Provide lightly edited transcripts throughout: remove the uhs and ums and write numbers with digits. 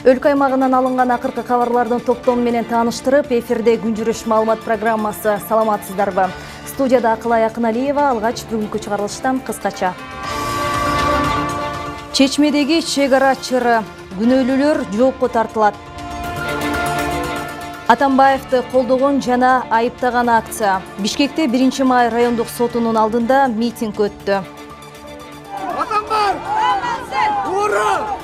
Өлкө аймагынан алынган акыркы кабарлардын топтому менен тааныштырып, эфирде күн жүрүш маалымат программасы. Саламатсыздарбы? Студияда Акылай Акыналиева, алгач бүгүнкү чыгарылыштан кыскача. Чечмедеги чек ара чыры, күнөөлүүлөр жоопко тартылат. Атамбаевди колдогон жана айыптаган акция. Бишкекте 1 май райондук сотунун алдында митинг өттү. Атамбаев! Ура!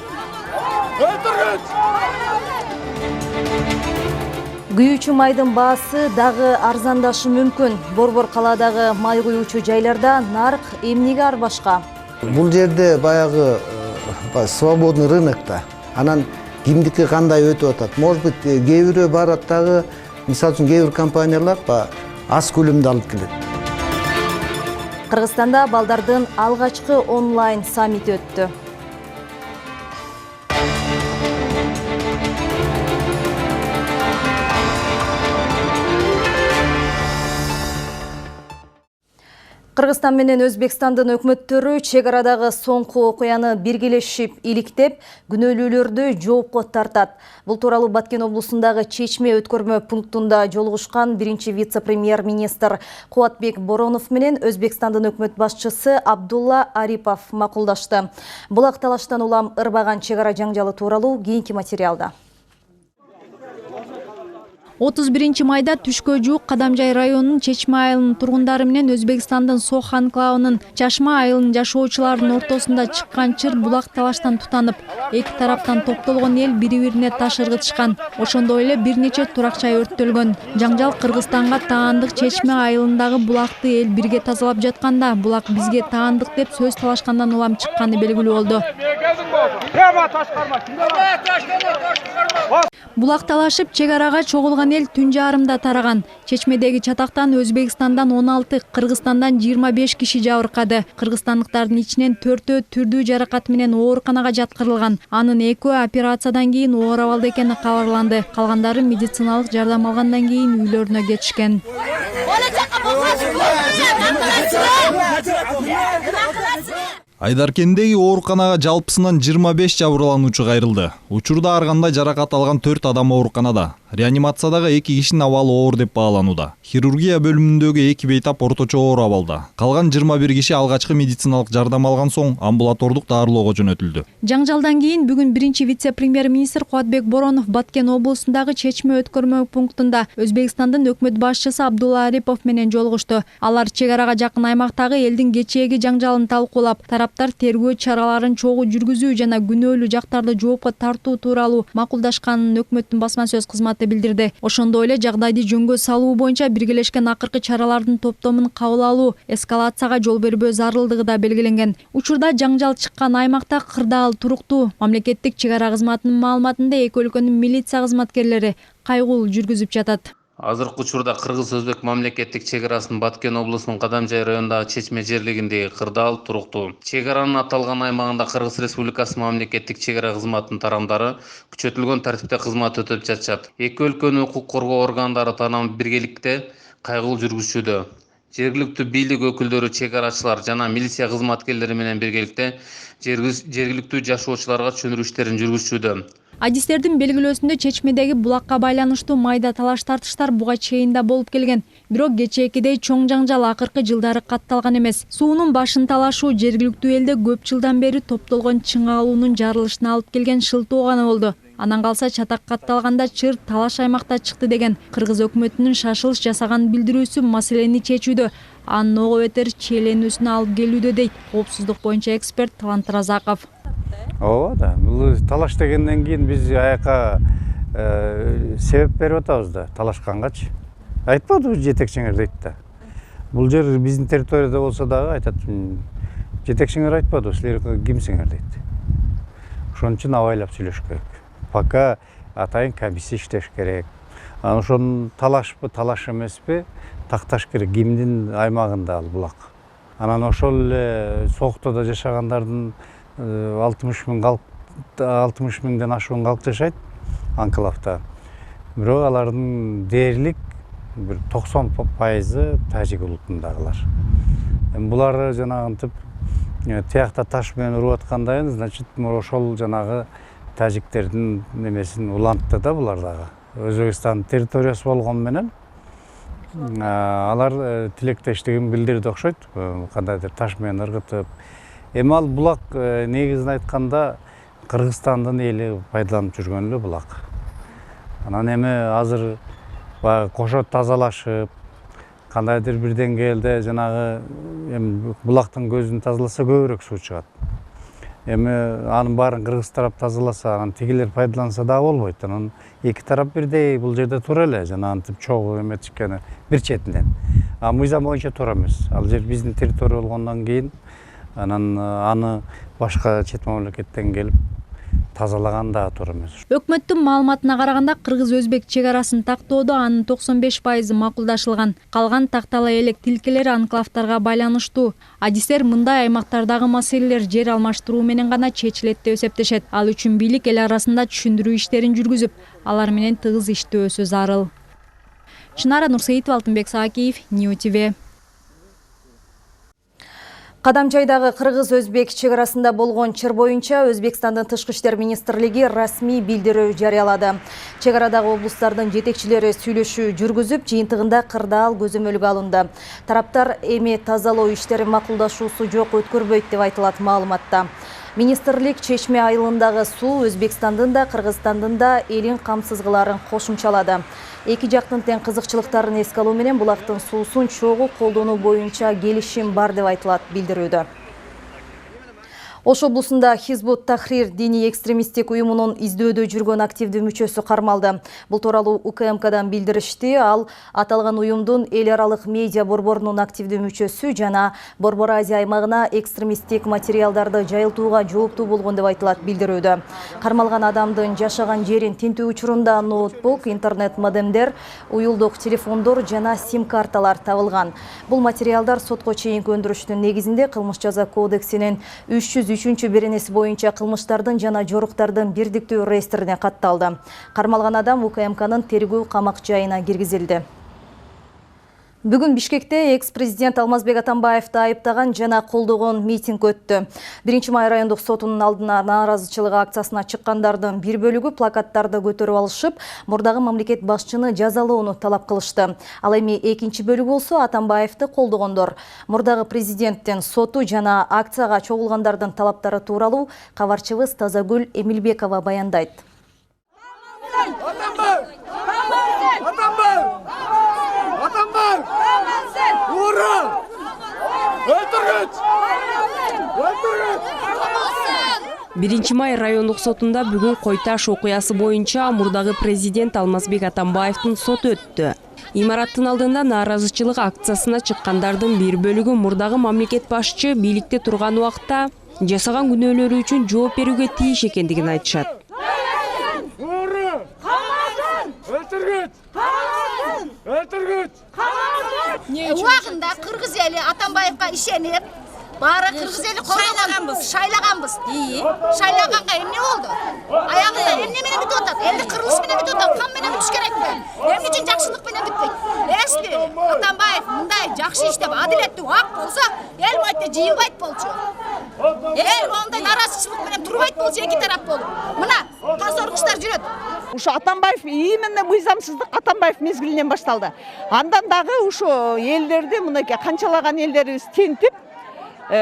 Күйүүчү майдын баасы дагы арзандашы мүмкүн. Борбор калаадагы май куюучу жайларда нарк эмнеге арбашка? Бул жерде баягы свободный рынокта. Анан кимдики кандай өтүп атат? Может быть, кээ бирөө барат дагы, мисалы үчүн кээ бир компаниялар аз көлөмдө алып келет. Кыргызстанда балдардын алгачкы онлайн саммити өттү. Кыргызстан менен Өзбекстандын өкмөттөрү чек арадагы соңку окуяны биргелешип иликтеп, күнөөлүүлөрдү жоопко тартат. Бул тууралуу Баткен облусундагы Чечме өткөрмө пунктунда жолугушкан биринчи вице-премьер-министр Кубатбек Боронов менен Өзбекстандын өкмөт башчысы Абдулла Арипов макулдашты. Булак талаштан улам ырбаган чек ара жаңжалы тууралуу кийинки материалда. 31 майда түшкө жуук Кадамжай районунун Чечме айылынын тургундары менен Өзбекстандын Сох анклавынын Чашма айылынын жашоочуларынын ортосунда чыккан чыр булак талаштан тутанып, эки тараптан топтолгон эл бири-бирине таш ыргытышкан. Ошондой эле бир нече туракчай өрттөлгөн. Жаңжал Кыргызстанга таандык Чечме айылындагы булакты эл бирге тазалап жатканда, булак бизге таандык деп сөз талашкандан улам чыкканы белгилүү болду. Булак талашып чек арага чогулган эл түн жарымда тараган. Чечмедеги чатактан Өзбекстандан 16, Кыргызстандан 25 киши жабыркады. Кыргызстандыктардын ичинен 4-өө түрдүү жаракат менен ооруканага жаткырылган. Анын 2-өө операциядан кийин оор абалда экени кабарланды. Калгандары медициналык жардам алгандан кийин үйлөрүнө кетишкен. Айдаркендеги ооруканага жалпысынан 25 жабырлануучу кайрылды. Учурда ар кандай жаракат алган 4 адам ооруканада. Реанимациядагы 2 кишинин абалы оор деп бааланууда. Хирургия бөлүмүндөгү 2 бейтап орточо оор абалда. Калган 21 киши алгачкы медициналык жардам алган соң амбулатордук дарылоого жөнөтүлдү. Жаңжалдан кийин бүгүн биринчи вице-премьер-министр Кубатбек Боронов Баткен облусундагы Чечме өткөрмө пунктунда Өзбекстандын өкмөт башчысы Абдулла Арипов менен жолугушту. Алар чек арага жакын аймактагы элдин кечээги жаңжалын талкуулап, тараптар тергөө чараларын чогуу жүргүзүү жана күнөөлүү жактарды жоопко тартуу тууралуу макулдашканын өкмөттүн басма сөз кызматы билдирди. Ошондой эле жагдайды жөнгө салуу боюнча биргелешкен акыркы чаралардын топтомун кабыл алуу, эскалацияга жол бербөө зарылдыгы да белгиленген. Учурда жаңжал чыккан аймакта кырдаал туруктуу. Мамлекеттик чек ара кызматынын маалыматында эки өлкөнүн милиция кызматкерлери кайгул жүргүзүп жатат. Азыркы учурда Кыргыз-Өзбек мамлекеттик чек арасынын Баткен облусунун Кадамжай районундагы Чечме жерлигиндеги кырдаал туруктуу. Чек аранын аталган аймагында Кыргыз Республикасы мамлекеттик чек ара кызматынын тарамдары күчөтүлгөн тартипте кызмат өтөп жатышат. Эки өлкөнүн укук коргоо органдары таанам биргеликте кайгыл жүргүзүшүүдө. Жергиликтүү бийлик өкүлдөрү, чек арачылар жана милиция кызматкерлери менен биргеликте жергиликтүү жашоочуларга түшүндүрүү иштерин жүргүзүшүүдө. Адистердин белгилөөсүндө Чечмедеги булакка байланыштуу майда талаш тартыштар буга чейин да болуп келген. Бирок кечээкидей чоң жаңжал акыркы жылдары катталган эмес. Суунун башын талашуу жергиликтүү элде көп жылдан бери топтолгон чыңалуунун жарылышына алып келген шылтоо гана болду. Анан калса чатак катталганда чыр талаш аймакта чыкты деген Кыргыз өкмөтүнүн шашылыш жасаган билдирүүсү маселени чечүүдө, анын ого бетер чиеленүүсүнө алып келүүдө дейт коопсуздук боюнча эксперт Талант Разаков. Ооба да, бул талаш дегенден кийин биз аяка себеп берип атабыз да, талашкангачы. Айтпадыбы жетекчиңер дейт да. Бул жер биздин территорияда болсо дагы айтат, жетекчиңер айтпадыбы, силер кимсиңер дейт. Ошон үчүн абайлап сүйлөш керек. Пока атайын комиссия иштеш керек. Анан ошонун талашпы, талаш эмеспи, такташ керек, кимдин аймагында ал булак. Анан ошол эле Сооктоодо жашагандардын 60 миңден ашуун калк жашайт анклавда. Бирок алардын дээрлик 90% тажик улутундагылар. Булар жанагынтип тиякта таш менен уруп аткандайын, значит, ошол жанагы тажиктердин немесин улантты да булар дагы. Өзбекстан территориясы болгон менен алар тилектештигин билдирди окшойт. Кандайдыр таш менен ыргытып. Эми ал булак негизин айтканда Кыргызстандын эли пайдаланып жүргөн эле булак. Анан эми азыр кошо тазалашып, кандайдыр бир деңгээлде жанагы эми булактын көзүн тазаласа көбүрөөк суу чыгат. Эми анын баарын кыргыз тарап тазаласа, анан тигилер пайдаланса да болбойт. Анан эки тарап бирдей бул жерде туура эле, жана антип чогуу эметишкени бир четинен. Мыйзам боюнча туура эмес. Ал жер биздин территория болгондон кийин анан аны башка чет мамлекеттен келип тазалаган да туура эмес. Өкмөттүн маалыматына караганда кыргыз-өзбек чек арасын тактоодо анын 95% макулдашылган. Калган тактала элек тилкелер анклавтарга байланыштуу. Адистер мындай аймактардагы маселелер жер алмаштыруу менен гана чечилет деп эсептешет. Ал үчүн бийлик эл арасында түшүндүрүү иштерин жүргүзүп, алар менен тыгыз иштөөсү зарыл. Чынара Нурсейитова, Алтынбек Саакиев, Нью ТВ. Кадамчайдагы кыргыз-өзбек чек арасында болгон чыр боюнча Өзбекстандын Тышкы иштер министрлиги расмий билдирүү жарыялады. Чек арадагы облустардын жетекчилери сүйлөшүү жүргүзүп, жыйынтыгында кырдаал көзөмөлгө алынды. Тараптар эми тазалоо иштерин макулдашуусу жок өткөрбөйт деп айтылат маалыматта. Министрлик Чечме айылындагы суу Өзбекстандын да Кыргызстандын да элин камсыз кыларын кошумчалады. Эки жактын тең кызыкчылыктарын эске алуу менен булактын суусун чогуу колдонуу боюнча келишим бар деп айтылат билдирүүдө. Ош облусунда Хизбут Тахрир диний экстремисттик уюмунун издөөдө жүргөн активдүү мүчөсү кармалды. Бул тууралуу УКМКдан билдиришти. Ал аталган уюмдун эл аралык медиа борборунун активдүү мүчөсү жана Борбор Азия аймагына экстремисттик материалдарды жайылтууга жооптуу болгон деп айтылат билдирүүдө. Кармалган адамдын жашаган жерин тинтүү учурунда ноутбук, интернет модемдер, уюлдук телефондор жана сим-карталар табылган. Бул материалдар сотко чейинки өндүрүштүн негизинде Кылмыш жаза кодексинин 303 беренеси боюнча кылмыштардын жана жоруктардын бирдиктүү реестрине катталды. Кармалган адам УКМКнын тергөө камак жайына киргизилди. Бүгүн Бишкекте экс-президент Алмазбек Атамбаевди айыптаган жана колдогон митинг өттү. 1-май райондук сотунун алдына нааразычылык акциясына чыккандардын бир бөлүгү плакаттарды көтөрүп алышып, мурдагы мамлекет башчыны жазалоону талап кылышты. Ал эми экинчи бөлүгү болсо Атамбаевди колдогондор. Мурдагы президенттин соту жана акцияга чогулгандардын талаптары тууралуу кабарчыбыз Тазагүл Эмилбекова баяндайт. Атамбаев! Ура! Өлтүргүч! 1-май райондук сотунда бүгүн Койташ окуясы боюнча мурдагы президент Алмазбек Атамбаевдин соту өттү. Имараттын алдында нааразычылык акциясына чыккандардын бир бөлүгү мурдагы мамлекет башчы бийликте турган убакта жасаган күнөөлөрү үчүн жооп берүүгө тийиш экендигин айтышат. Убагында кыргыз эли Атамбаевга ишенип, баары кыргыз эли колдоганбыз, шайлаганбыз. Шайлаганга эмне болду? Аягында эмне менен бүтүп атат? Элди кырылыш менен бүтүп атат, кам менен бүтүш керекпи? Эмне үчүн жакшылык менен бүтпөйт? Эсти, Атамбаев мындай жакшы иштеп, адилеттүү ак болсо, эл мойте жыйылбайт болчу. Эл ондай наразычылык менен турбайт болчу, эки тарап болуп. Мына, тазоргучтар жүрөт. Ушу Атамбаев именно мыйзамсыздык Атамбаев мезгилинен башталды. Андан дагы ушу элдерди мынакей канчалаган элдерибиз тинтип,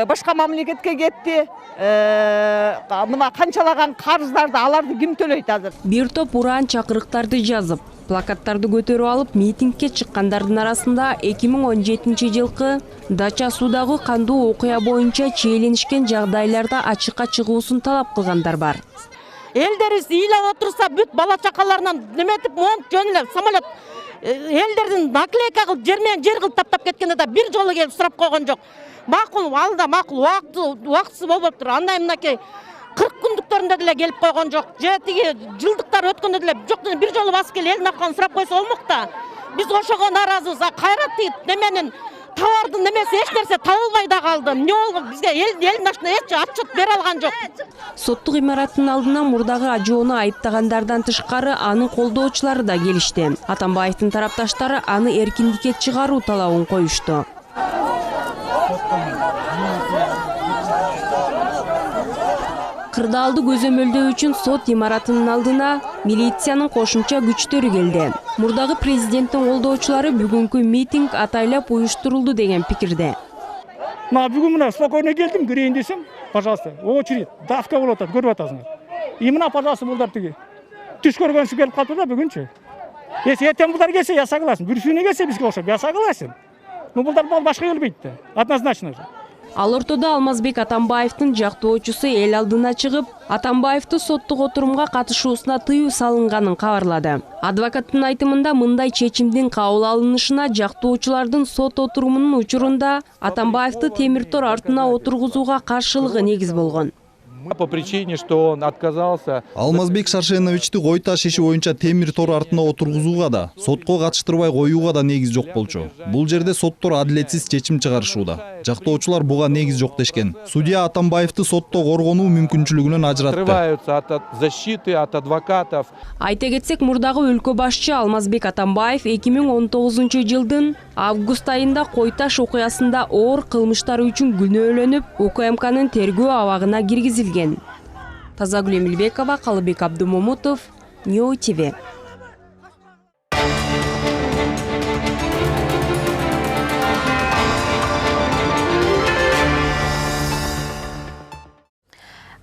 башка мамлекетке кетти. Мына канчалаган карыздарды аларды ким төлөйт азыр? Бир топ ураан чакырыктарды жазып, плакаттарды көтөрүп алып митингке чыккандардын арасында 2017 жылкы Дача суудагы кандуу окуя боюнча чийлинишкен жагдайларда ачыкка чыгуусун талап кылгандар бар. Элдерибиз ыйлап отурса бүт бала чакаларынан неметип монуп жөн эле самолет элдердин наклейка кылып жер менен жер кылып таптап кеткенде да бир жолу келип сурап койгон жок. Макул, алда макул убактысы болуп тур. Андай мынакей 40 күндүктөрүндө деле келип койгон жок. Же тиги жылдыктар өткөндө деле жок, бир жолу басып келип элдин акыбын сурап койсо болмок да. Биз ошого нааразыбыз. Кайрат неменин товардын немеси эч нерсе табылбай да калды. Эмне болду? Бизге элдин ашына эч отчет бере алган жок. Соттук имараттын алдына мурдагы ажоону айыптагандардан тышкары анын колдоочулары да келишти. Атамбаевдин тарапташтары аны эркиндикке чыгаруу талабын коюшту. кырдаалды көзөмөлдөө үчүн сот имаратынын алдына милициянын кошумча күчтөрү келди. Мурдагы президенттин колдоочулары бүгүнкү митинг атайлап уюштурулду деген пикирде. Бүгін мына спокойно келдім, кірейін десем, пожалуйста, очередь, давка болып атады, көріп атасыңдар. И мына, пожалуйста, бұлдар тіге. Түш көргенсі келіп қалды да бүгінше. Если ертең бұлдар келсе, я согласен. Бүрсіне келсе, бізге оқшап, я согласен. Но бұлдар башқа келбейді, однозначно. Ал ортодо Алмазбек Атамбаевдин жактоочусу эл алдына чыгып, Атамбаевди соттук отурумга катышуусуна тыюу салынганын кабарлады. Адвокаттын айтымында мындай чечимдин кабыл алынышына жактоочулардын сот отурумунун учурунда Атамбаевди темир тор артына отургузууга каршылыгы негиз болгон. По причине, что он отказался. Алмазбек Шаршеновичти Гойташ иши боюнча темир тор артына отургузууга да, сотко катыштырбай коюуга да негиз жок болчу. Бул жерде соттор адилетсиз чечим чыгарышууда. Жактоочулар буга негиз жок дешкен. Судья Атамбаевди сотто коргонуу мүмкүнчүлүгүнөн ажыратты. Отрываются от защиты, от адвокатов. Айта кетсек, мурдагы өлкө башчы Алмазбек Атамбаев 2019-жылдын август айында Койташ окуясында оор кылмыштары үчүн күнөөлөнүп, УКМКнын тергөө абагына киргизилген. Тазагүл Эмилбекова, Калыбек Абдумомутов, Нью ТВ.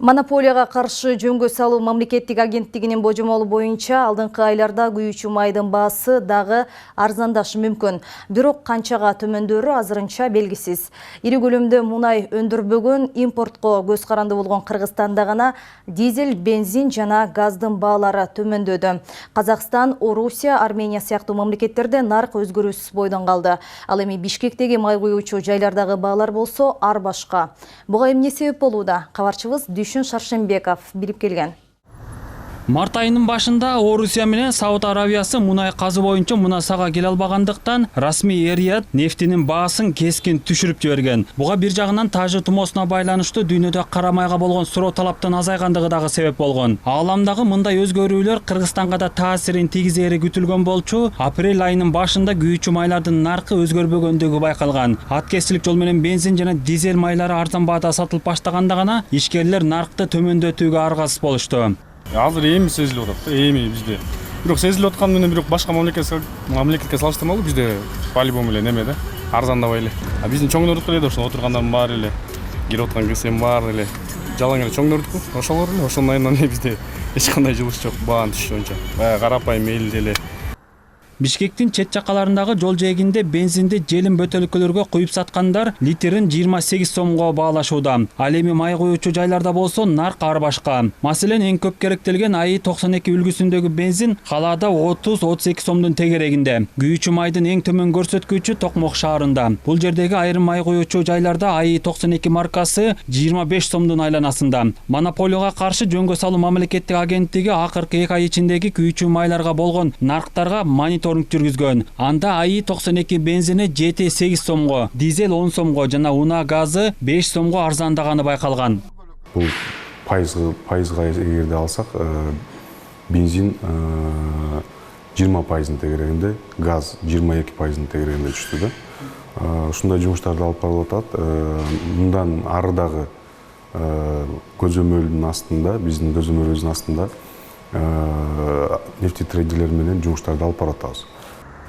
Монополияга каршы жөнгө салуу мамлекеттик агенттигинин божомолу боюнча алдыңкы айларда күйүүчү майдын баасы дагы арзандашы мүмкүн. Бирок канчага төмөндөрү азырынча белгисиз. Ири көлөмдө мунай өндүрбөгөн, импортко көз каранды болгон Кыргызстанда гана дизель, бензин жана газдын баалары төмөндөдү. Казакстан, Орусия, Армения сыяктуу мамлекеттерде нарк өзгөрүүсүз бойдон калды. Ал эми Бишкектеги май куюучу жайлардагы баалар болсо ар башка. Буга эмне себеп болууда? Кабарчыбыз Шаршенбеков билип келген. Март айынын башында Орусия менен Сауд Арабиясы мунай казы боюнча мунасага келе албагандыктан расмий Эрият нефтинин баасын кескин түшүрүп жиберген. Буга бир жагынан тажы тумоосуна байланыштуу дүйнөдө кара майга болгон суроо талаптын азайгандыгы дагы себеп болгон. Ааламдагы мындай өзгөрүүлөр Кыргызстанга да таасирин тийгизери күтүлгөн болчу. Апрель айынын башында күйүүчү майлардын наркы өзгөрбөгөндүгү байкалган. Аткесчилик жол менен бензин жана дизель майлары арзан баада сатылып баштаганда гана ишкерлер наркты төмөндөтүүгө аргасыз болушту. Азыр эми сезилип атат, эми бизде. Бирок сезилип атканы менен бирок башка мамлекетке салыштырмалуу бизде по-любому эле неме да, арзандабай эле. Биздин чоңдордук эле ошо отургандардын баары эле, кирип аткан кесем баары эле жалаң эле чоңдордук. Ошолор эле, ошонун айынан бизде эч кандай жылыш жок, баанын түшүшү боюнча. Баягы карапайым элди эле. Бишкектин чет жакаларындагы жол жээгинде бензинди желим бөтөлкөлөргө куюп саткандар литрин 28 сомго баалашууда. Ал эми май куюучу жайларда болсо нарк ар башка. Маселен, эң көп керектелген АИ 92 үлгүсүндөгү бензин калаада 30-32 сомдун тегерегинде. Күйүүчү майдын эң төмөн көрсөткүчү Токмок шаарында. Бул жердеги айрым май куюучу жайларда АИ 92 маркасы 25 сомдун айланасында. Монополияга каршы жөнгө салуу мамлекеттик агенттиги акыркы 2 ай ичиндеги күйүүчү майларга болгон нарктарга мониторинг жүргүзгөн. Анда АИ 92 бензини 7-8 сомго, дизель 10 сомго жана унаа газы 5 сомго арзандаганы байкалган. Бул пайызга эгерде алсак, бензин 20% тегерегинде, газ 22% тегерегинде түштү да. Ушундай жумуштарды алып барылып атат. Мындан ары дагы көзөмөлдүн астында, биздин көзөмөлүбүздүн астында нефтетрейдерлер менен жумуштарды алып баратабыз.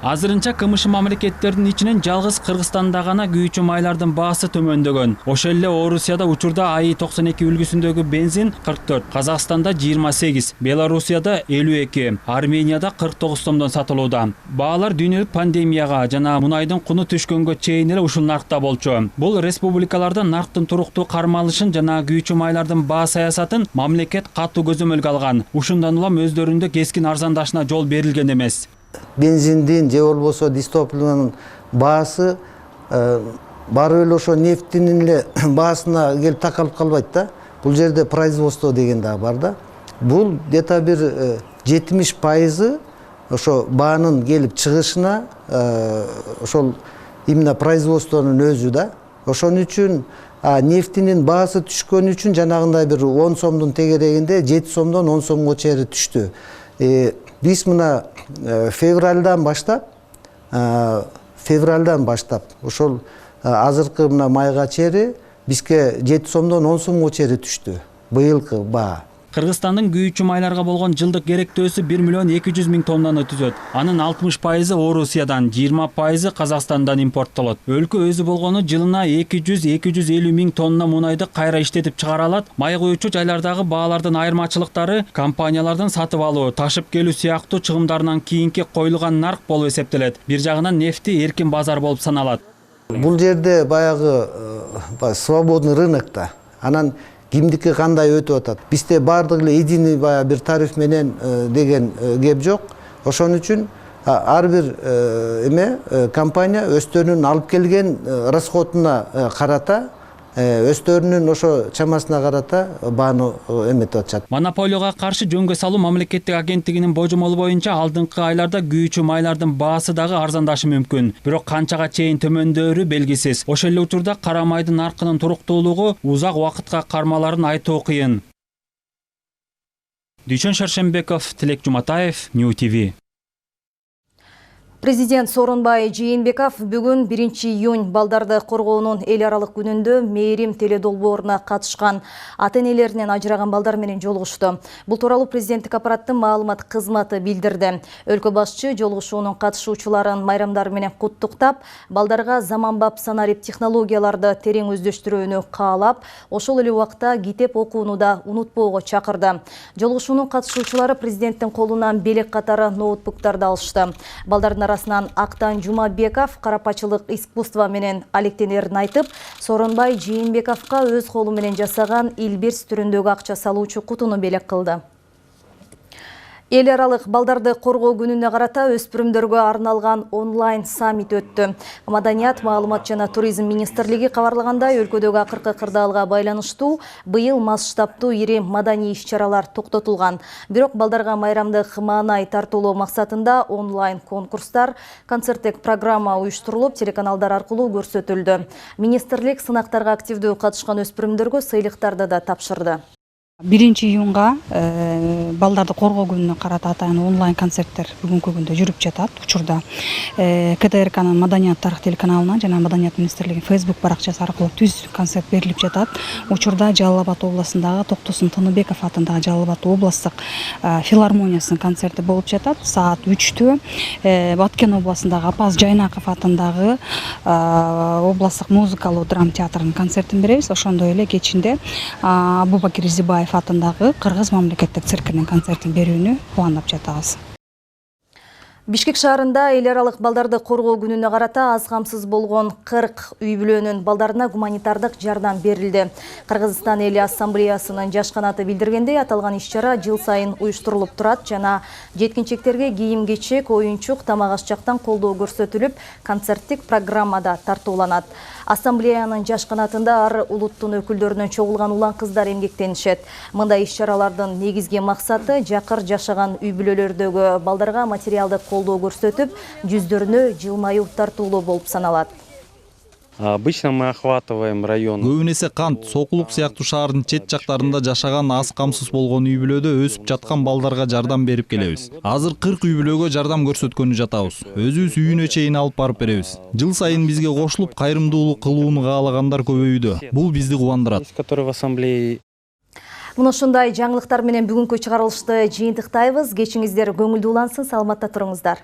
Азырынча КМШ мамлекеттердин ичинен жалгыз Кыргызстанда гана күйүүчү майлардын баасы төмөндөгөн. Ошол эле Орусияда учурда АИ 92 үлгүсүндөгү бензин 44, Казакстанда 28, Белоруссияда 52, Арменияда 49 сомдон сатылууда. Баалар дүйнөлүк пандемияга жана мунайдын куну түшкөнгө чейин эле ушул наркта болчу. Бул республикаларда нарктын туруктуу кармалышын жана күйүүчү майлардын баа саясатын мамлекет катуу көзөмөлгө алган. Ушундан улам өздөрүндө кескин арзандашына жол берилген эмес. Бензиндин же болбосо дистопливанын баасы баары эле ошо нефтинин эле баасына келип такалып калбайт да. Бул жерде производство деген да бар да. Бул где-то бир 70% ошо баанын келип чыгышына ошол именно производствонун өзү да. Ошон үчүн нефтинин баасы түшкөн үчүн жанагындай бир 10 сомдун тегерегинде 7 сомдон 10 сомго чейин түштү. Биз мына февралдан баштап ошол азыркы мына майга чейин бизге 7 сомдон 10 сомго чейин түштү. быйылкы баа. Кыргызстандын күйүүчү майларга болгон жылдык керектөөсү 1 миллион 200 миң тоннаны түзөт. Анын 60% Орусиядан, 20% Казакстандан импорттолот. Өлкө өзү болгону жылына 200-250 миң тонна мунайды кайра иштетип чыгара алат. Май куючу жайлардагы баалардын айырмачылыктары компаниялардын сатып алуу, ташып келүү сыяктуу чыгымдарынан кийинки коюлган нарк болуп эсептелет. Бир жагынан нефти эркин базар болуп саналат. Бул жерде баягы свободный рынокто. Анан кимдики кандай өтүп атат. Бизде бардык эле единый бир тариф менен деген кеп жок. Ошон үчүн ар бир компания өздөрүнүн алып келген расходуна карата, өздөрүнүн ошо чамасына карата бааны эметип атышат. Монополияга каршы жөнгө салуу мамлекеттик агенттигинин божомолу боюнча алдыңкы айларда күйүүчү майлардын баасы дагы арзандашы мүмкүн. Бирок канчага чейин төмөндөөрү белгисиз. Ошол эле учурда кара майдын наркынын туруктуулугу узак убакытка кармаларын айтуу кыйын. Дүйшөн Шаршембеков, Тилек Жуматаев, New TV. Президент Сооронбай Жээнбеков бүгүн 1-июнь балдарды коргоонун эл аралык күнүндө мээрим теледолбооруна катышкан ата-энелеринен ажыраган балдар менен жолугушту. Бул тууралуу президенттик аппараттын маалымат кызматы билдирди. Өлкө башчы жолугушуунун катышуучуларын майрамдар менен куттуктап, балдарга заманбап санарип технологияларды терең өздөштүрүүнү каалап, ошол эле убакта китеп окууну да унутпоого чакырды. Жолугушуунун катышуучулары президенттин колунан белек катары ноутбуктарды алышты. Балдардын арасынан Актан Жумабеков карапачылык искусство менен алектенерин айтып, Сооронбай Жээнбековго өз колу менен жасаган илбирс түрүндөгү акча салуучу кутуну белек кылды. Эл аралык балдарды коргоо күнүнө карата өспүрүмдөргө арналган онлайн саммит өттү. Маданият, маалымат жана туризм министрлиги кабарлагандай, өлкөдөгү акыркы кырдаалга байланыштуу быйыл масштабтуу ири маданий иш-чаралар токтотулган. Бирок балдарга майрамдык маанай тартуулоо максатында онлайн конкурстар, концерттик программа уюштурулуп, телеканалдар аркылуу көрсөтүлдү. Министрлик сынактарга активдүү катышкан өспүрүмдөргө сыйлыктарды да тапшырды. 1-июнга балдарды коргоо күнүнө карата атайын онлайн концерттер бүгүнкү күндө жүрүп жатат. Учурда КТРКнын Маданият тарых телеканалынан жана Маданият министрлигинин Facebook баракчасы аркылуу түз концерт берилип жатат. Учурда Жалал Абад областындагы Токтосун Тыныбеков атындагы Жалал Абад областтык филармониясынын концерти болуп жатат. Саат 3-тө Баткен областындагы Апаз Жайнаков атындагы областтык музыкалуу драм театрынын концертин беребиз. Ошондой эле кечинде Абубакир Изибаев атындагы Кыргыз мамлекеттик циркинин концертин берүүнү пландап жатабыз. Бишкек шаарында эл аралык балдарды коргоо күнүнө карата аз камсыз болгон 40 үй бүлөнүн балдарына гуманитардык жардам берилди. Кыргызстан эли ассамблеясынын жаш канаты билдиргендей, аталган иш-чара жыл сайын уюштурулуп турат жана жеткинчектерге кийим-кечек, оюнчук, тамак-аш жактан колдоо көрсөтүлүп, концерттик программада тартууланат. Ассамблеянын жаш канатында ар улуттун өкүлдөрүнөн чогулган улан кыздар эмгектенишет. Мындай иш-чаралардын негизги максаты жакыр жашаган үй бүлөлөрдөгү балдарга материалдык колдоо көрсөтүп, жүздөрүнө жылмаюу тартуулоо болуп саналат. Обычно мы охватываем район. Көбүн эсе кант, сокулук сыяктуу шаардын чет жактарында жашаган аз камсыз болгон үй бүлөдө өсүп жаткан балдарга жардам берип келебиз. Азыр 40 үй бүлөгө жардам көрсөткөнү жатабыз. Өзүбүз үйүнө чейин алып барып беребиз. Жыл сайын бизге кошулуп кайрымдуулук кылууну каалагандар көбөйүүдө. Бул бизди кубандырат. Который в ассамблее. Мына ушундай жаңылыктар менен бүгүнкү чыгарылышты жыйынтыктайбыз. Кечиңиздер көңүлдүү улансын, саламатта туруңуздар.